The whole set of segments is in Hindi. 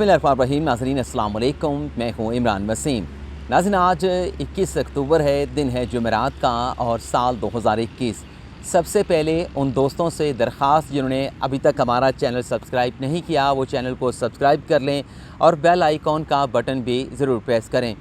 बिस्मिल्लाहिर्रहमानिर्रहीम। नाज़रीन अस्सलाम वालेकुम, मैं हूँ इमरान वसीम। नाज़रीन आज 21 अक्टूबर है, दिन है जुमेरात का और साल 2021। सबसे पहले उन दोस्तों से दरख्वास्त जिन्होंने अभी तक हमारा चैनल सब्सक्राइब नहीं किया वो चैनल को सब्सक्राइब कर लें और बेल आइकॉन का बटन भी ज़रूर प्रेस करें।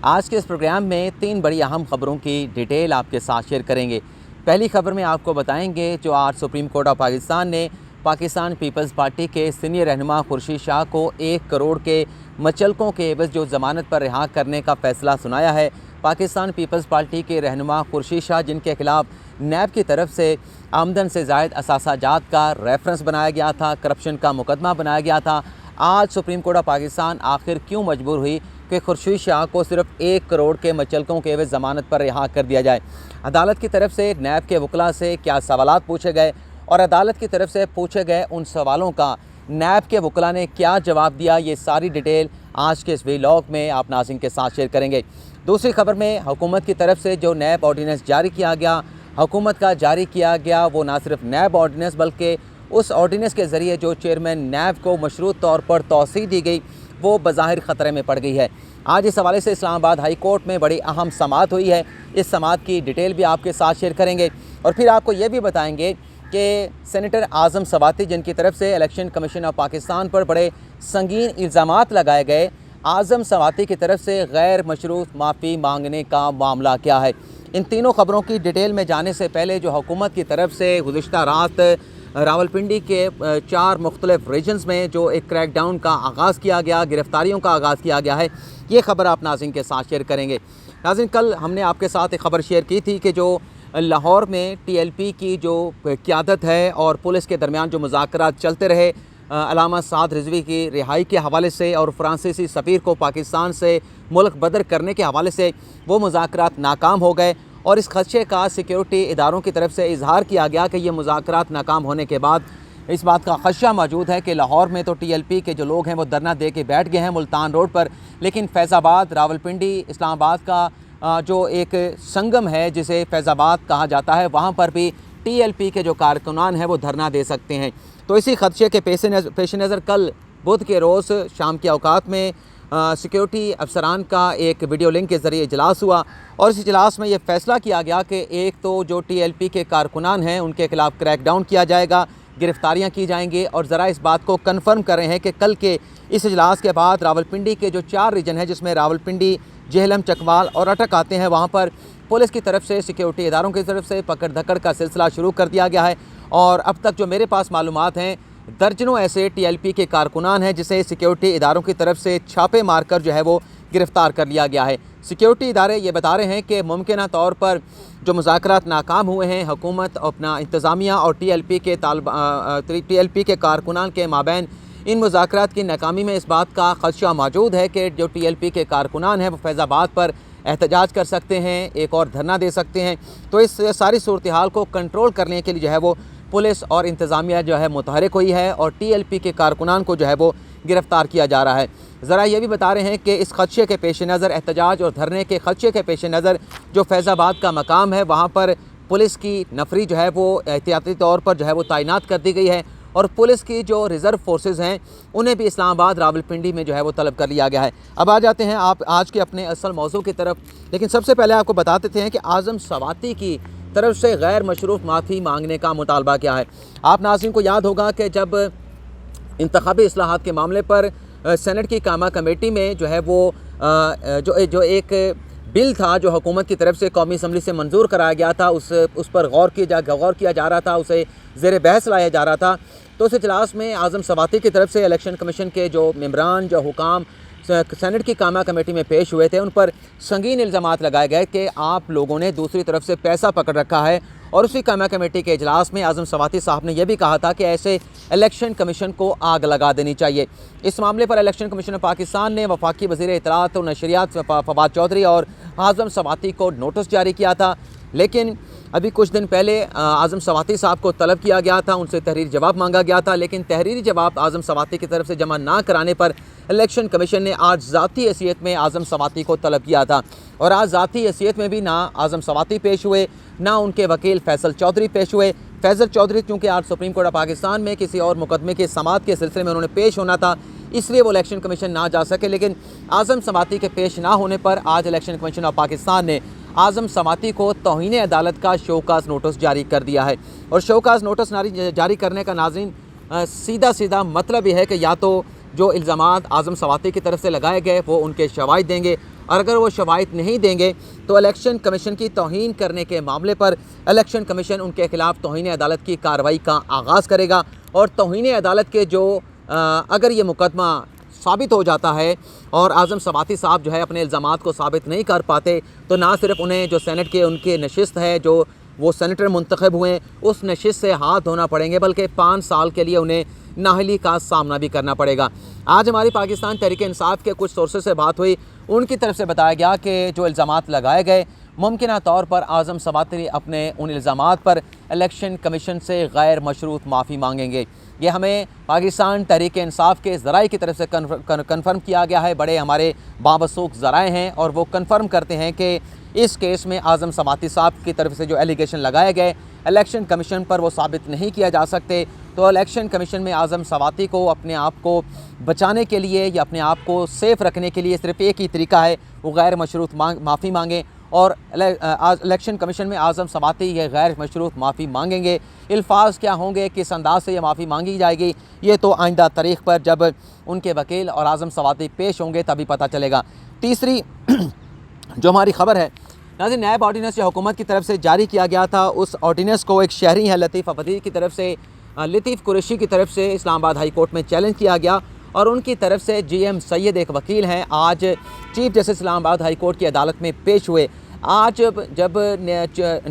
आज के इस प्रोग्राम में 3 बड़ी अहम ख़बरों की डिटेल आपके साथ शेयर करेंगे। पहली खबर में आपको बताएंगे जो आज सुप्रीम कोर्ट ऑफ पाकिस्तान ने पाकिस्तान पीपल्स पार्टी के सीनियर रहनुमा खुर्शीद शाह को 1 करोड़ के मचलकों के एवज़ जो ज़मानत पर रिहा करने का फ़ैसला सुनाया है। पाकिस्तान पीपल्स पार्टी के रहनुमा खुर्शीद शाह जिनके ख़िलाफ़ नैब की तरफ से आमदन से ज़ायद असासाजात का रेफरेंस बनाया गया था, करप्शन का मुकदमा बनाया गया था, आज सुप्रीम कोर्ट ऑफ पाकिस्तान आखिर क्यों मजबूर हुई कि खुर्शीद शाह को सिर्फ 1 करोड़ के मचलकों के एवज़ ज़मानत पर रिहा कर दिया जाए। अदालत की तरफ से नैब के वकला से क्या सवालात पूछे गए और अदालत की तरफ से पूछे गए उन सवालों का नैब के वकला ने क्या जवाब दिया, ये सारी डिटेल आज के इस व्लॉग में आप नाज़रीन के साथ शेयर करेंगे। दूसरी खबर में हुकूमत की तरफ से जो नैब ऑर्डीनेंस जारी किया गया, हुकूमत का जारी किया गया वो ना सिर्फ नैब ऑर्डीनेंस बल्कि उस ऑर्डीनेंस के ज़रिए जो चेयरमैन नैब को मशरूत तौर पर तौसीह दी गई वो बज़ाहिर ख़तरे में पड़ गई है। आज इस हवाले से इस्लामाबाद हाई कोर्ट में बड़ी अहम समाअत हुई है। इस समाअत की डिटेल भी आपके साथ शेयर करेंगे और फिर आपको ये भी बताएंगे कि सेनेटर आज़म सवाती जिनकी तरफ से इलेक्शन कमीशन ऑफ पाकिस्तान पर बड़े संगीन इल्ज़ामात लगाए गए, आज़म सवाती की तरफ से गैर मशरूत माफ़ी मांगने का मामला क्या है। इन तीनों ख़बरों की डिटेल में जाने से पहले जो हुकूमत की तरफ से गुज़िश्ता रात रावलपिंडी के 4 मुख्तलिफ रीजन्स में जो एक क्रैकडाउन का आगाज़ किया गया, गिरफ़्तारियों का आगाज़ किया गया है, ये ख़बर आप नाज़रीन के साथ शेयर करेंगे। नाज़रीन कल हमने आपके साथ एक ख़बर शेयर की थी कि जो लाहौर में TLP की जो क़यादत है और पुलिस के दरमियान जो मुज़ाकरात चलते रहे अलामा साद रिजवी की रिहाई के हवाले से और फ़्रांसीसी सफ़ीर को पाकिस्तान से मुल्क बदर करने के हवाले से वो मुज़ाकरात नाकाम हो गए और इस खदशे का सिक्योरिटी इदारों की तरफ से इजहार किया गया कि ये मुज़ाकरात नाकाम होने के बाद इस बात का खदशा मौजूद है कि लाहौर में तो TLP के जो लोग हैं वो धरना दे के बैठ गए हैं मुल्तान रोड पर, लेकिन फैज़ाबाद, रावलपिंडी, इस्लामाबाद का जो एक संगम है जिसे फैज़ाबाद कहा जाता है वहाँ पर भी TLP के जो कारकुनान हैं वो धरना दे सकते हैं। तो इसी खदशे के पेश नज़र कल बुध के रोज़ शाम के औकात में सिक्योरिटी अफसरान का एक वीडियो लिंक के ज़रिए इजलास हुआ और इस इजलास में ये फ़ैसला किया गया कि एक तो जो TLP के कारकुनान हैं उनके ख़िलाफ़ क्रैकडाउन किया जाएगा, गिरफ़्तारियाँ की जाएंगी और ज़रा इस बात को कन्फर्म कर रहे हैं कि कल के इस इजलास के बाद रावलपिंडी के जो 4 रीजन हैं जिसमें रावलपिंडी, जेहलम, चकवाल और अटक आते हैं वहाँ पर पुलिस की तरफ से, सिक्योरिटी इदारों की तरफ से पकड़ धकड़ का सिलसिला शुरू कर दिया गया है और अब तक जो मेरे पास मालूमात हैं दर्जनों ऐसे TLP के कारकुनान हैं जिसे सिक्योरिटी इदारों की तरफ से छापे मारकर जो है वो गिरफ़्तार कर लिया गया है। सिक्योरिटी इदारे ये बता रहे हैं कि मुमकिना तौर पर जो मुज़ाकरात नाकाम हुए हैं हुकूमत अपना इंतज़ामिया और TLP के कारकुनान के माबैन इन मुज़ाकरात की नाकामी में इस बात का खदशा मौजूद है कि जो TLP के कारकुनान हैं वो फैज़ाबाद पर एहतजाज कर सकते हैं, एक और धरना दे सकते हैं। तो इस सारी सूरत हाल को कंट्रोल करने के लिए जो है वो पुलिस और इंतज़ामिया जो है मुतहरिक हुई है और TLP के कारकुनान को जो है वो गिरफ़्तार किया जा रहा है। ज़रा ये भी बता रहे हैं कि इस खदशे के पेश नज़र, एहतजाज और धरने के खदशे के पेश नज़र जो फैज़ाबाद का मकाम है वहाँ पर पुलिस की नफरी जो है वो एहतियाती तौर पर जो है वो तैनात कर दी गई है और पुलिस की जो रिज़र्व फोर्सेस हैं उन्हें भी इस्लामाबाद, रावलपिंडी में जो है वो तलब कर लिया गया है। अब आ जाते हैं आप आज के अपने असल मौजू की तरफ, लेकिन सबसे पहले आपको बता देते हैं कि आज़म सवाती की तरफ से गैर मशरूफ माफ़ी मांगने का मुतालबा क्या है। आप नाज़रीन को याद होगा कि जब इंतखाबी इस्लाहात के मामले पर सेनेट की कामा कमेटी में जो है वो जो एक बिल था जो हुकूमत की तरफ से कौमी असम्बली से मंजूर कराया गया था उस पर गौर किया जा रहा था, उसे ज़ेर बहस लाया जा रहा था। तो उस इजलास में आज़म सवाती की तरफ से इलेक्शन कमीशन के जो मेंबरान, जो हुकाम सेनेट की कामा कमेटी में पेश हुए थे उन पर संगीन इल्ज़ामात लगाए गए कि आप लोगों ने दूसरी तरफ से पैसा पकड़ रखा है और उसी कामा कमेटी के इजलास में आज़म सवाती साहब ने यह भी कहा था कि ऐसे इलेक्शन कमीशन को आग लगा देनी चाहिए। इस मामले पर इलेक्शन कमीशन ऑफ पाकिस्तान ने वफाकी वज़ीर इत्तलात और नशरियात फवाद चौधरी और आज़म सवाती को नोटिस जारी किया था, लेकिन अभी कुछ दिन पहले आज़म सवाती साहब को तलब किया गया था, उनसे तहरीरी जवाब मांगा गया था, लेकिन तहरीरी जवाब आज़म सवाती की तरफ से जमा ना कराने पर इलेक्शन कमीशन ने आज ज़ाती हैसियत में आज़म सवाती को तलब किया था और आज ज़ाती हैसियत में भी ना आज़म सवाती पेश हुए, ना उनके वकील फैसल चौधरी पेश हुए। फैसल चौधरी चूँकि आज सुप्रीम कोर्ट ऑफ पाकिस्तान में किसी और मुकदमे की समाअत के सिलसिले में उन्होंने पेश होना था, इसलिए वो इलेक्शन कमीशन ना जा सके। लेकिन आज़म समाती के पेश ना होने पर आज इलेक्शन कमीशन ऑफ पाकिस्तान ने आज़म समाती को तौहीन अदालत का शोकाज़ नोटिस जारी कर दिया है। और शोकाज़ नोटिस जारी करने का नाज़रीन सीधा सीधा मतलब यह है कि या तो जो इल्ज़ामात आज़म समाती की तरफ से लगाए गए वो उनके शवाहिद देंगे, और अगर वो शवाहिद नहीं देंगे तो इलेक्शन कमीशन की तौहीन करने के मामले पर इलेक्शन कमीशन उनके ख़िलाफ़ तौहीन अदालत की कार्रवाई का आगाज़ करेगा। और तौहीन अदालत के जो अगर ये मुकदमा साबित हो जाता है और आज़म समाती साहब जो है अपने इल्ज़ामात को साबित नहीं कर पाते, तो ना सिर्फ उन्हें जो सेनेट के उनकी नशिस्त है, जो वो सेनेटर मुंतखब हुए, उस नशिस्त से हाथ धोना पड़ेंगे, बल्कि 5 साल के लिए उन्हें नाअहली का सामना भी करना पड़ेगा। आज हमारी पाकिस्तान तहरीक इंसाफ के कुछ सोर्सेस से बात हुई, उनकी तरफ से बताया गया कि जो इल्ज़ामात लगाए गए मुमकिन तौर पर आज़म समाती अपने उन इल्ज़ामात पर इलेक्शन कमीशन से गैर मशरूत माफ़ी मांगेंगे। ये हमें पाकिस्तान तहरीक इंसाफ के ज़राए की तरफ से कन्फर्म किया गया है। बड़े हमारे बावसूख ज़राए हैं और वो कन्फर्म करते हैं कि इस केस में आज़म समाती साहब की तरफ से जो एलिगेशन लगाए गए इलेक्शन कमीशन पर वो साबित नहीं किया जा सकते। तो इलेक्शन कमीशन में आज़म समाती को अपने आप को बचाने के लिए या अपने आप को सेफ़ रखने के लिए सिर्फ एक ही तरीका है, वो गैर मशरूत माफ़ी मांगें। और इलेक्शन कमीशन में आज़म समाती ये गैर मशरूत माफ़ी मांगेंगे। अल्फाज क्या होंगे, किस अंदाज से ये माफ़ी मांगी जाएगी, ये तो आइंदा तारीख़ पर जब उनके वकील और आज़म समाती पेश होंगे तभी पता चलेगा। तीसरी जो हमारी ख़बर है नाज़रीन, नैब ऑर्डीनेंस जो हुकूमत की तरफ से जारी किया गया था, उस ऑर्डीनेंस को एक शहरी है लतीफ़ अफदी की तरफ से, लतीफ़ कुरैशी की तरफ से इस्लामाबाद हाई कोर्ट में चैलेंज किया गया। और उनकी तरफ से GM सैयद एक वकील हैं, आज chief justice Islamabad high court की अदालत में पेश हुए। आज जब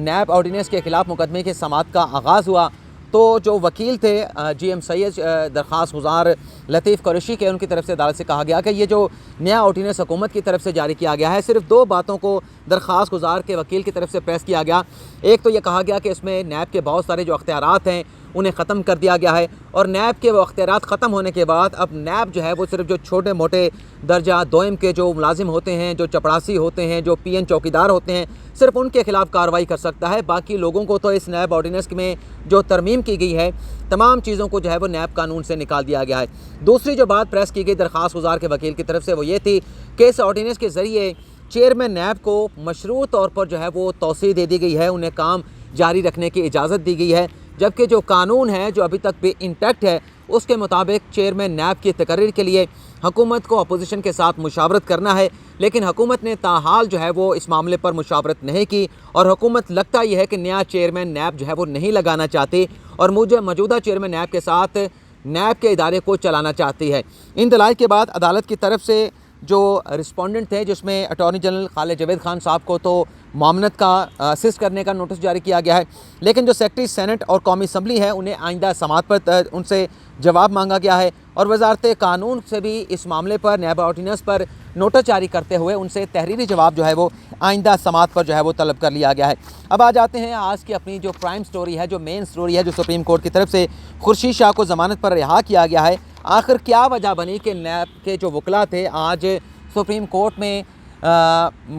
नैब ऑर्डीनेंस के ख़िलाफ़ मुकदमे के समाअत का आगाज़ हुआ तो जो वकील थे GM सैयद दरख्वास्त गुज़ार लतीफ़ कुरैशी के, उनकी तरफ से अदालत से कहा गया कि ये जो नया ऑर्डीनेंस हुकूमत की तरफ से जारी किया गया है, सिर्फ 2 बातों को दरख्वास्त गुज़ार के वकील की तरफ से प्रेस किया गया। एक तो ये कहा गया कि इसमें नैब के बहुत सारे जो अख्तियारात हैं उन्हें ख़त्म कर दिया गया है, और नैब के वो अख्तियारात ख़त्म होने के बाद अब नैब जो है वो सिर्फ जो छोटे मोटे दर्जा दोयम के जो मुलाजिम होते हैं, जो चपरासी होते हैं, जो PN चौकीदार होते हैं, सिर्फ उनके ख़िलाफ़ कार्रवाई कर सकता है। बाकी लोगों को तो इस नैब ऑर्डीनेंस में जो तरमीम की गई है, तमाम चीज़ों को जो है वो नैब कानून से निकाल दिया गया है। दूसरी जो बात प्रेस की गई दरख्वास्त गुज़ार के वकील की तरफ से वो ये थी कि इस ऑर्डीनेंस के ज़रिए चेयरमैन नैब को मशरूत तौर पर जो है वो तौसीह दे दी गई है, उन्हें काम जारी रखने की इजाज़त दी गई है। जबकि जो कानून है जो अभी तक भी इंटैक्ट है, उसके मुताबिक चेयरमैन नैब की तकरीर के लिए हुकूमत को अपोजिशन के साथ मुशावरत करना है, लेकिन हुकूमत ने ताहाल जो है वो इस मामले पर मुशावरत नहीं की। और हुकूमत लगता यह है कि नया चेयरमैन नैब जो है वो नहीं लगाना चाहती और मुझे मौजूदा चेयरमैन नैब के साथ नैब के इदारे को चलाना चाहती है। इन दलाइल के बाद अदालत की तरफ से जो रिस्पोंडेंट थे, जिसमें अटॉर्नी जनरल खालिद जावेद खान साहब को तो मामनत का असिस्ट करने का नोटिस जारी किया गया है, लेकिन जो सेक्रेटरी सेनेट और कौमी असम्बली है उन्हें आइंदा समाअत पर उनसे जवाब मांगा गया है। और वजारत कानून से भी इस मामले पर नैब ऑर्डीनेंस पर नोटिस जारी करते हुए उनसे तहरीरी जवाब जो है वो आइंदा समाअत पर जो है वो तलब कर लिया गया है। अब आ जाते हैं आज की अपनी जो प्राइम स्टोरी है, जो मेन स्टोरी है, जो सुप्रीम कोर्ट की तरफ से खुर्शीद शाह को ज़मानत पर रिहा किया गया है। आखिर क्या वजह बनी कि नैब के जो वकला थे आज सुप्रीम कोर्ट में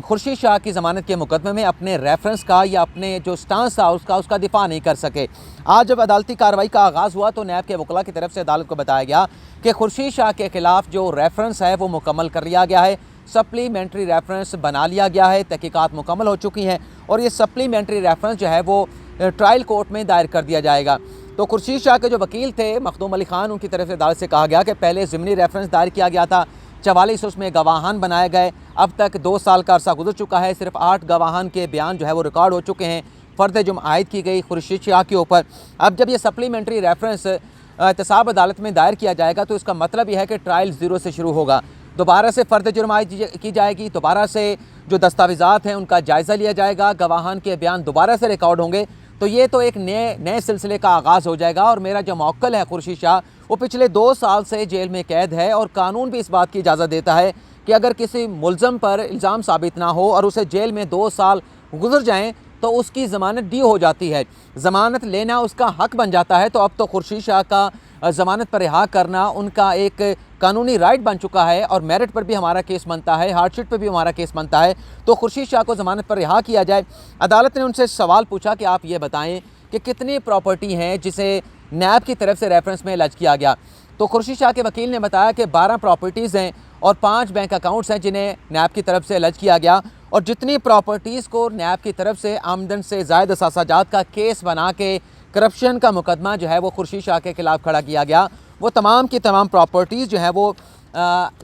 खुर्शीद शाह की ज़मानत के मुकदमे में अपने रेफरेंस का या अपने जो स्टांस था उसका दिफा नहीं कर सके। आज जब अदालती कार्रवाई का आगाज़ हुआ तो नैब के वकला की तरफ से अदालत को बताया गया कि खुर्शीद शाह के ख़िलाफ़ जो रेफरेंस है वो मुकम्मल कर लिया गया है, सप्लीमेंट्री रेफरेंस बना लिया गया है, तहकीकात मुकम्मल हो चुकी हैं और ये सप्लीमेंट्री रेफरेंस जो है वो ट्रायल कोर्ट में दायर कर दिया जाएगा। तो खुर्शीद शाह के जो वकील थे मखदूम अली खान, उनकी तरफ से अदालत से कहा गया कि पहले ज़िमनी रेफरेंस दायर किया गया था, 44 उसमें गवाहान बनाए गए, अब तक 2 साल का अरसा गुजर चुका है, सिर्फ 8 गवाहान के बयान जो है वो रिकॉर्ड हो चुके हैं, फ़र्द जुर्म आयद की गई खुर्शीद शाह के ऊपर। अब जब ये सप्लीमेंट्री रेफरेंस एहतसाब अदालत में दायर किया जाएगा तो इसका मतलब यह है कि ट्रायल ज़ीरो से शुरू होगा, दोबारा से फ़र्द जुर्म आयद की जाएगी, दोबारा से जो दस्तावेज़ात हैं उनका जायज़ा लिया जाएगा, गवाहान के बयान दोबारा से रिकॉर्ड होंगे। तो ये तो एक नए सिलसिले का आगाज़ हो जाएगा। और मेरा जो मौक्कल है खुर्शीद शाह, वो पिछले 2 साल से जेल में कैद है और कानून भी इस बात की इजाज़त देता है कि अगर किसी मुल्ज़म पर इल्ज़ाम साबित ना हो और उसे जेल में 2 साल गुजर जाएँ तो उसकी ज़मानत डी हो जाती है, ज़मानत लेना उसका हक बन जाता है। तो अब तो खुर्शीद शाह का ज़मानत पर रिहा करना उनका एक कानूनी राइट बन चुका है और मेरिट पर भी हमारा केस बनता है, हार्डशीट पर भी हमारा केस बनता है। तो खुर्शीद शाह को ज़मानत पर रिहा किया जाए। अदालत ने उनसे सवाल पूछा कि आप ये बताएं कि कितनी प्रॉपर्टी हैं जिसे नैब की तरफ से रेफरेंस में लज किया गया। तो खुर्शीद शाह के वकील ने बताया कि 12 प्रॉपर्टीज़ हैं और 5 बैंक अकाउंट्स हैं जिन्हें नैब की तरफ से अलर्ज किया गया, और जितनी प्रॉपर्टीज़ को नैब की तरफ से आमदन से ज़ायद असासाजात का केस बना के करप्शन का मुकदमा जो है वो खुर्शीद शाह के ख़िलाफ़ खड़ा किया गया, वो तमाम की तमाम प्रॉपर्टीज़ जो है वो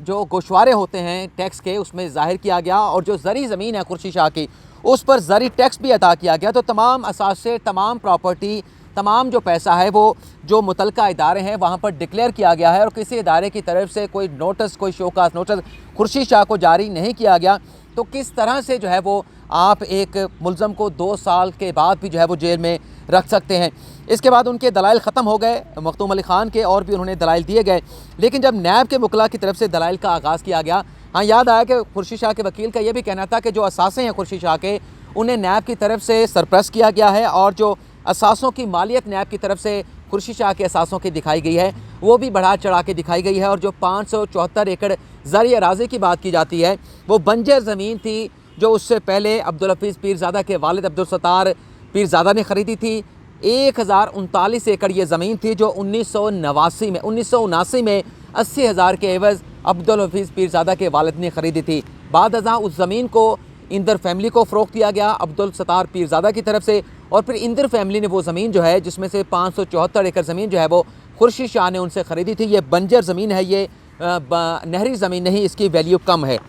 जो गोशवारे होते हैं टैक्स के उसमें ज़ाहिर किया गया, और जो ज़री ज़मीन है खुर्शीद शाह की उस पर ज़री टैक्स भी अदा किया गया। तो तमाम असासे, तमाम प्रॉपर्टी, तमाम जो पैसा है वो जो मुतलका इदारे हैं वहाँ पर डिक्लेयर किया गया है, और किसी इदारे की तरफ से कोई नोटिस, कोई शोकास नोटिस खुर्शीद शाह को जारी नहीं किया गया। तो किस तरह से जो है वो आप एक मुल्ज़म को 2 साल के बाद भी जो है वो जेल में रख सकते हैं। इसके बाद उनके दलाइल ख़त्म हो गए मखदूम अली ख़ान के, और भी उन्होंने दलाइल दिए गए, लेकिन जब नैब के वकला की तरफ से दलाइल का आगाज़ किया गया, हाँ याद आया कि खुर्शीद शाह के वकील का ये भी कहना था कि जो असासे हैं खुर्शीद शाह के उन्हें नैब की तरफ से सरप्रेस किया गया है, और जो असासों की मालियत नैब की तरफ से खुर्शीद शाह के असासों की दिखाई गई है वो भी बढ़ा चढ़ा के दिखाई गई है। और जो 574 एकड़ ज़री अराज़ी की बात की जाती है वो बंजर ज़मीन थी जो उससे पहले अब्दुल हफीज़ पीरज़ादा के वालिद अब्दुल सत्तार पीरज़ादा ने ख़रीदी थी। 1039 एकड़ ये ज़मीन थी जो 1979 में 80,000 के एवज़ अब्दुल हफीज़ पीरज़ादा के वालिद ने ख़रीदी थी। बाद अज़ां उस ज़मीन को इंदर फैमिली को फ़रोख्त किया गया अब्दुल सत्तार पीरज़ादा की तरफ से, और फिर इंदर फैमिली ने वो ज़मीन जो है जिसमें से 574 एकड़ ज़मीन जो है वो खुर्शीद शाह ने उनसे ख़रीदी थी। ये बंजर ज़मीन है, ये नहरी ज़मीन नहीं, इसकी वैल्यू कम है।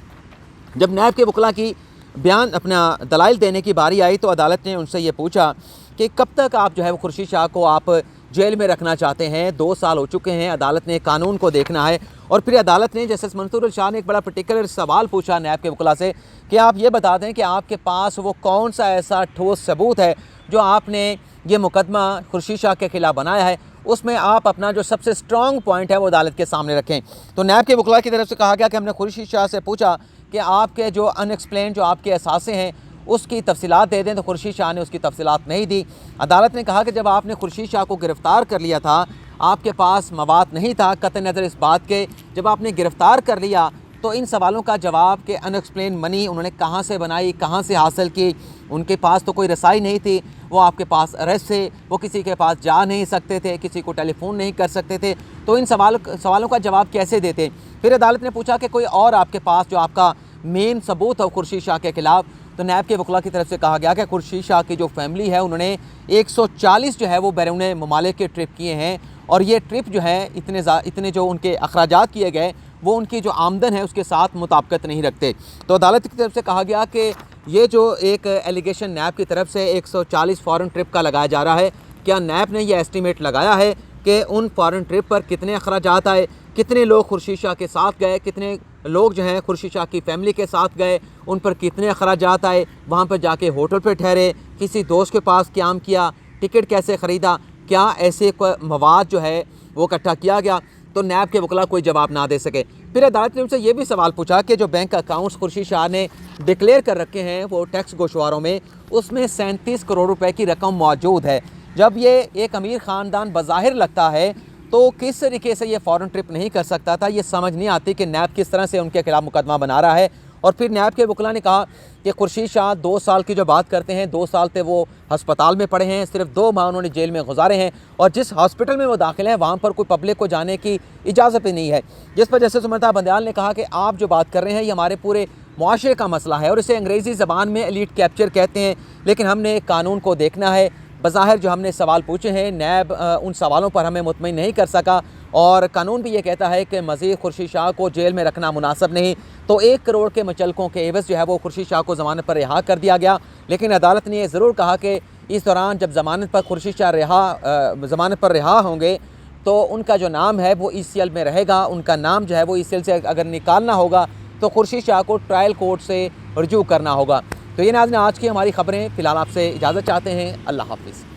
जब नैब के वकला की बयान अपना दलाइल देने की बारी आई तो अदालत ने उनसे ये पूछा कि कब तक आप जो है वो खुर्शीद शाह को आप जेल में रखना चाहते हैं। 2 साल हो चुके हैं, अदालत ने कानून को देखना है। और फिर अदालत ने जस्टिस मंसूर शाह ने एक बड़ा पर्टिकुलर सवाल पूछा नैब के वकला से कि आप ये बता दें कि आपके पास वो कौन सा ऐसा ठोस सबूत है जो आपने ये मुकदमा खुर्शीद शाह के ख़िलाफ़ बनाया है, उसमें आप अपना जो सबसे स्ट्रॉन्ग पॉइंट है वो अदालत के सामने रखें। तो नैब के वकला की तरफ से कहा गया कि हमने खुर्शीद शाह से पूछा कि आपके जो अनएक्सप्लेन जो आपके एहसासे हैं उसकी तफसीलात दे दें, तो खुर्शीद शाह ने उसकी तफसीलात नहीं दी। अदालत ने कहा कि जब आपने खुर्शीद शाह को गिरफ़्तार कर लिया था आपके पास मवाद नहीं था, कतई नज़र इस बात के जब आपने गिरफ़्तार कर लिया तो इन सवालों का जवाब कि अनएक्सप्लेन मनी उन्होंने कहाँ से बनाई, कहाँ से हासिल की, उनके पास तो कोई रसाई नहीं थी, वो आपके पास अरेस्ट थे, वो किसी के पास जा नहीं सकते थे, किसी को टेलीफोन नहीं कर सकते थे, तो इन सवालों का जवाब कैसे देते। फिर अदालत ने पूछा कि कोई और आपके पास जो आपका मेन सबूत है खुर्शीद शाह के ख़िलाफ़, तो नैब के वकला की तरफ से कहा गया कि खुर्शीद शाह की जो फैमिली है उन्होंने 140 जो है वो बैरून ममालिक के ट्रिप किए हैं, और ये ट्रिप जो है इतने जो उनके अखराजात किए गए वो उनकी जो आमदन है उसके साथ मुताबिकत नहीं रखते। तो अदालत की तरफ से कहा गया कि ये जो एक एलिगेशन नैब की तरफ से 140 फ़ॉरेन ट्रिप का लगाया जा रहा है, क्या नैब ने यह एस्टीमेट लगाया है कि उन फ़ॉरेन ट्रिप पर कितने अखराजात आए, कितने लोग खुर्शीद शाह के साथ गए, कितने लोग जो हैं खुर्शीद शाह की फैमिली के साथ गए, उन पर कितने अखराजात आए, वहाँ पर जाके होटल पर ठहरे, किसी दोस्त के पास क़याम किया, टिकट कैसे ख़रीदा, क्या ऐसे मवाद जो है वो इकट्ठा किया गया। तो नैब के वकला कोई जवाब ना दे सके। फिर अदालत ने उनसे ये भी सवाल पूछा कि जो बैंक अकाउंट्स खुर्शीद शाह ने डिक्लेयर कर रखे हैं वो टैक्स गोशवारों में, उसमें 37 करोड़ रुपए की रकम मौजूद है। जब ये एक अमीर ख़ानदान बज़ाहिर लगता है तो किस तरीके से ये फ़ॉरेन ट्रिप नहीं कर सकता था, ये समझ नहीं आती कि नैब किस तरह से उनके खिलाफ़ मुकदमा बना रहा है। और फिर नैब के वकला ने कहा कि खुर्शीद शाह 2 साल की जो बात करते हैं, 2 साल से वो हस्पताल में पड़े हैं, सिर्फ 2 माह उन्होंने जेल में गुजारे हैं, और जिस हॉस्पिटल में वो दाखिल हैं वहाँ पर कोई पब्लिक को जाने की इजाज़त ही नहीं है। जिस पर जस्टिस उमर बंदयाल ने कहा कि आप जो बात कर रहे हैं ये हमारे पूरे मुआशरे का मसला है, और इसे अंग्रेज़ी ज़बान में एलीट कैप्चर कहते हैं, लेकिन हमने कानून को देखना है। बज़ाहिर जो हमने सवाल पूछे हैं नैब उन सवालों पर हमें मुतमईन नहीं कर सका, और कानून भी ये कहता है कि मज़ीद खुर्शीद शाह को जेल में रखना मुनासिब नहीं। तो 1 करोड़ के मुचलकों के एवज़ जो है वो खुर्शीद शाह को ज़मानत पर रिहा कर दिया गया। लेकिन अदालत ने यह ज़रूर कहा कि इस दौरान जब ज़मानत पर खुर्शीद शाह ज़मानत पर रिहा होंगे तो उनका जो नाम है वो ECL में रहेगा, उनका नाम जो है वो ECL से अगर निकालना होगा तो खुर्शीद शाह को ट्रायल कोर्ट से रजू करना होगा। तो ये नाज़रीन आज की हमारी ख़बरें। फ़िलहाल आपसे इजाज़त चाहते हैं। अल्लाह हाफ़िज़।